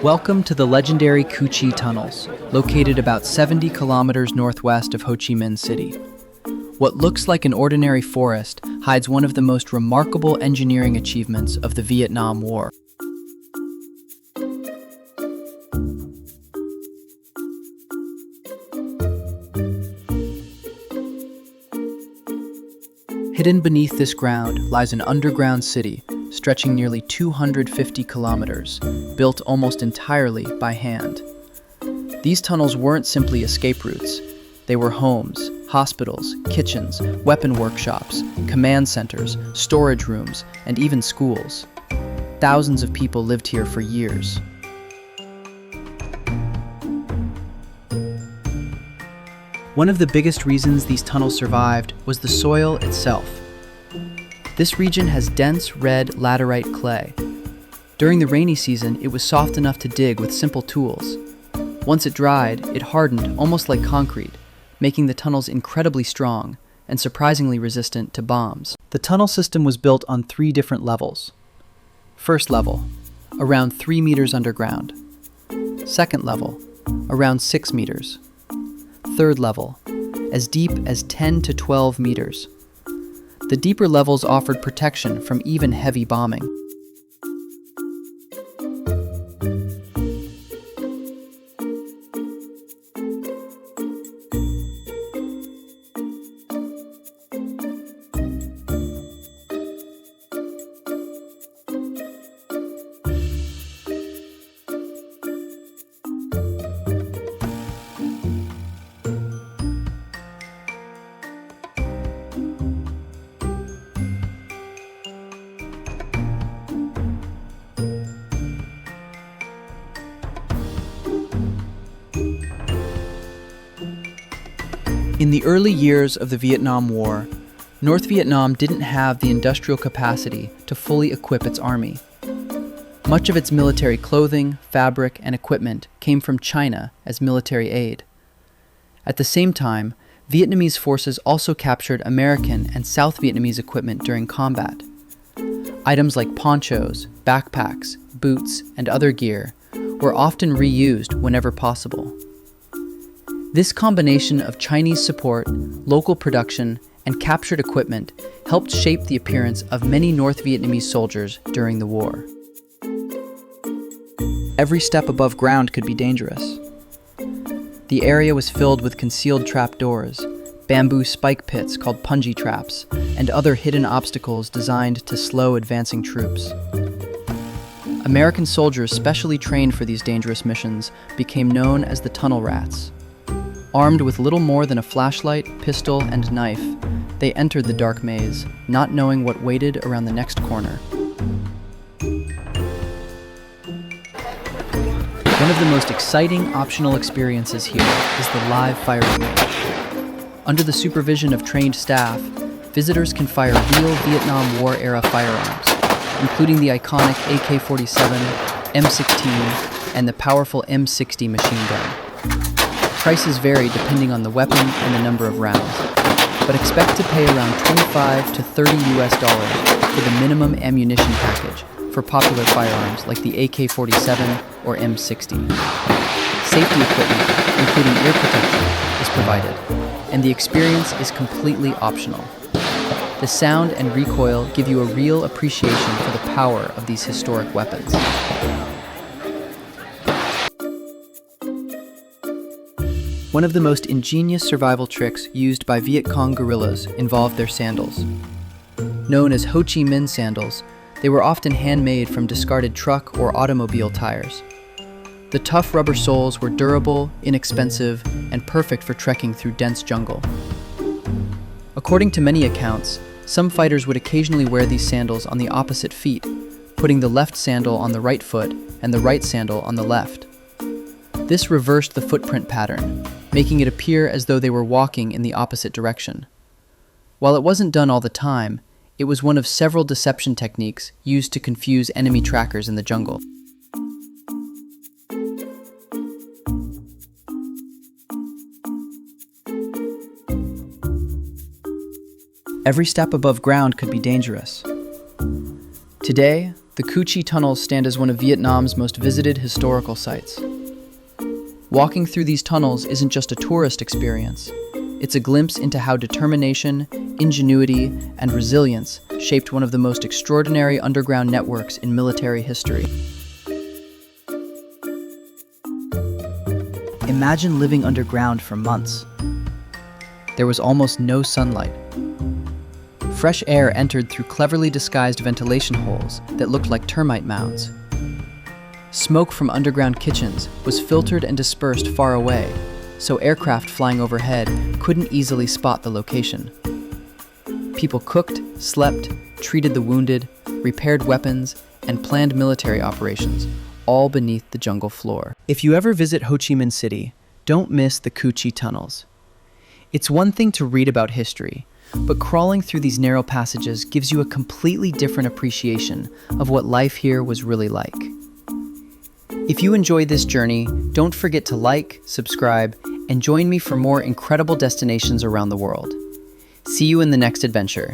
Welcome to the legendary Cu Chi Tunnels, located about 70 kilometers northwest of Ho Chi Minh City. What looks like an ordinary forest hides one of the most remarkable engineering achievements of the Vietnam War. Hidden beneath this ground lies an underground city stretching nearly 250 kilometers, built almost entirely by hand. These tunnels weren't simply escape routes. They were homes, hospitals, kitchens, weapon workshops, command centers, storage rooms, and even schools. Thousands of people lived here for years. One of the biggest reasons these tunnels survived was the soil itself. This region has dense red laterite clay. During the rainy season, it was soft enough to dig with simple tools. Once it dried, it hardened almost like concrete, making the tunnels incredibly strong and surprisingly resistant to bombs. The tunnel system was built on 3 different levels. First level, around 3 meters underground. Second level, around 6 meters. Third level, as deep as 10 to 12 meters. The deeper levels offered protection from even heavy bombing. In the early years of the Vietnam War, North Vietnam didn't have the industrial capacity to fully equip its army. Much of its military clothing, fabric, and equipment came from China as military aid. At the same time, Vietnamese forces also captured American and South Vietnamese equipment during combat. Items like ponchos, backpacks, boots, and other gear were often reused whenever possible. This combination of Chinese support, local production, and captured equipment helped shape the appearance of many North Vietnamese soldiers during the war. Every step above ground could be dangerous. The area was filled with concealed trapdoors, bamboo spike pits called punji traps, and other hidden obstacles designed to slow advancing troops. American soldiers specially trained for these dangerous missions became known as the tunnel rats. Armed with little more than a flashlight, pistol, and knife, they entered the dark maze, not knowing what waited around the next corner. One of the most exciting optional experiences here is the live firing range. Under the supervision of trained staff, visitors can fire real Vietnam War-era firearms, including the iconic AK-47, M60, and the powerful M60 machine gun. Prices vary depending on the weapon and the number of rounds, but expect to pay around $25 to $30 for the minimum ammunition package for popular firearms like the AK-47 or M60. Safety equipment, including ear protection, is provided, and the experience is completely optional. The sound and recoil give you a real appreciation for the power of these historic weapons. One of the most ingenious survival tricks used by Viet Cong guerrillas involved their sandals. Known as Ho Chi Minh sandals, they were often handmade from discarded truck or automobile tires. The tough rubber soles were durable, inexpensive, and perfect for trekking through dense jungle. According to many accounts, some fighters would occasionally wear these sandals on the opposite feet, putting the left sandal on the right foot and the right sandal on the left. This reversed the footprint pattern, making it appear as though they were walking in the opposite direction. While it wasn't done all the time, it was one of several deception techniques used to confuse enemy trackers in the jungle. Every step above ground could be dangerous. Today, the Cu Chi tunnels stand as one of Vietnam's most visited historical sites. Walking through these tunnels isn't just a tourist experience. It's a glimpse into how determination, ingenuity, and resilience shaped one of the most extraordinary underground networks in military history. Imagine living underground for months. There was almost no sunlight. Fresh air entered through cleverly disguised ventilation holes that looked like termite mounds. Smoke from underground kitchens was filtered and dispersed far away, so aircraft flying overhead couldn't easily spot the location. People cooked, slept, treated the wounded, repaired weapons, and planned military operations, all beneath the jungle floor. If you ever visit Ho Chi Minh City, don't miss the Cu Chi tunnels. It's one thing to read about history, but crawling through these narrow passages gives you a completely different appreciation of what life here was really like. If you enjoyed this journey, don't forget to like, subscribe, and join me for more incredible destinations around the world. See you in the next adventure.